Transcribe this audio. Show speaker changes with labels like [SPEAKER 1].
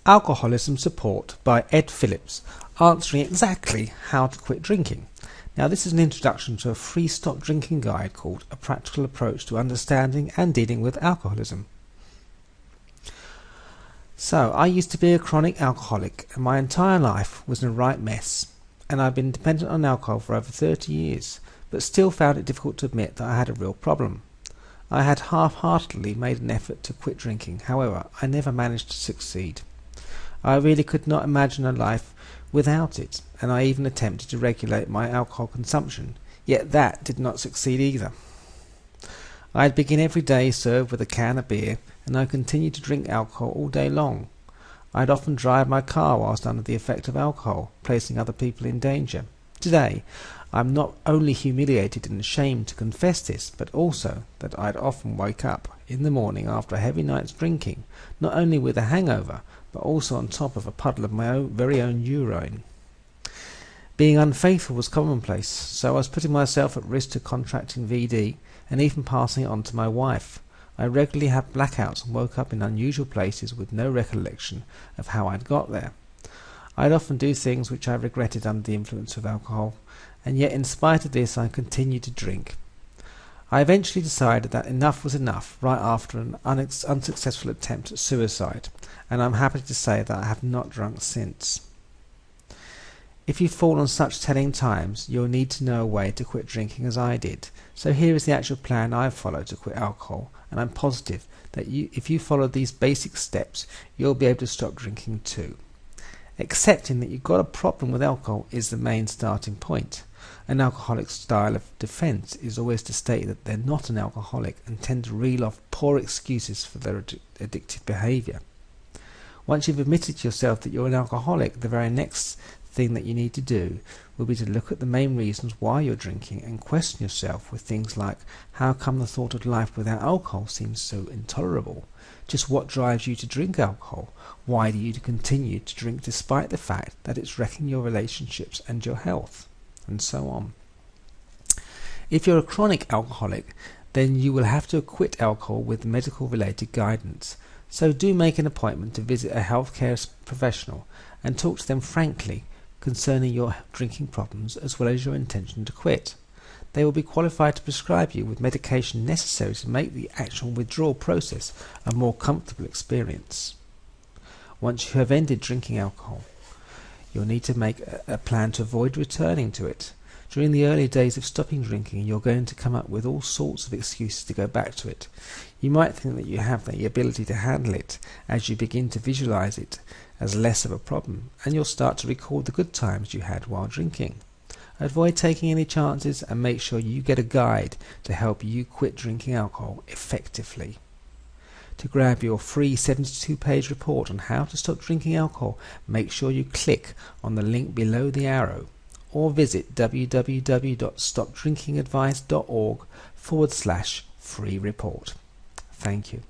[SPEAKER 1] Alcoholism Support by Ed Phillips, answering exactly how to quit drinking. Now, this is an introduction to a free stop drinking guide called A Practical Approach to Understanding and Dealing with Alcoholism. So, I used to be a chronic alcoholic, and my entire life was in a right mess, and I've been dependent on alcohol for over 30 years, but still found it difficult to admit that I had a real problem. I had half-heartedly made an effort to quit drinking, however, I never managed to succeed. I really could not imagine a life without it, and I even attempted to regulate my alcohol consumption, yet that did not succeed either. I'd begin every day served with a can of beer, and I continued to drink alcohol all day long. I'd often drive my car whilst under the effect of alcohol, placing other people in danger. Today, I'm not only humiliated and ashamed to confess this, but also that I'd often wake up in the morning after a heavy night's drinking, not only with a hangover, but also on top of a puddle of my very own urine. Being unfaithful was commonplace, so I was putting myself at risk to contracting VD and even passing it on to my wife. I regularly had blackouts and woke up in unusual places with no recollection of how I'd got there. I'd often do things which I regretted under the influence of alcohol, and yet in spite of this I continued to drink. I eventually decided that enough was enough right after an unsuccessful attempt at suicide, and I'm happy to say that I have not drunk since. If you fall on such telling times, you'll need to know a way to quit drinking as I did. So here is the actual plan I've followed to quit alcohol, and I'm positive that if you follow these basic steps, you'll be able to stop drinking too. Accepting that you've got a problem with alcohol is the main starting point. An alcoholic's style of defense is always to state that they're not an alcoholic and tend to reel off poor excuses for their addictive behavior. Once you've admitted to yourself that you're an alcoholic, the very next thing that you need to do will be to look at the main reasons why you're drinking and question yourself with things like, how come the thought of life without alcohol seems so intolerable? Just what drives you to drink alcohol? Why do you continue to drink despite the fact that it's wrecking your relationships and your health? And so on. If you're a chronic alcoholic, then you will have to quit alcohol with medical related guidance. So do make an appointment to visit a healthcare professional and talk to them frankly concerning your drinking problems as well as your intention to quit. They will be qualified to prescribe you with medication necessary to make the actual withdrawal process a more comfortable experience. Once you have ended drinking alcohol, you'll need to make a plan to avoid returning to it. During the early days of stopping drinking, you're going to come up with all sorts of excuses to go back to it. You might think that you have the ability to handle it as you begin to visualize it as less of a problem, and you'll start to recall the good times you had while drinking. Avoid taking any chances and make sure you get a guide to help you quit drinking alcohol effectively. To grab your free 72-page report on how to stop drinking alcohol, make sure you click on the link below the arrow or visit www.stopdrinkingadvice.org/free report. Thank you.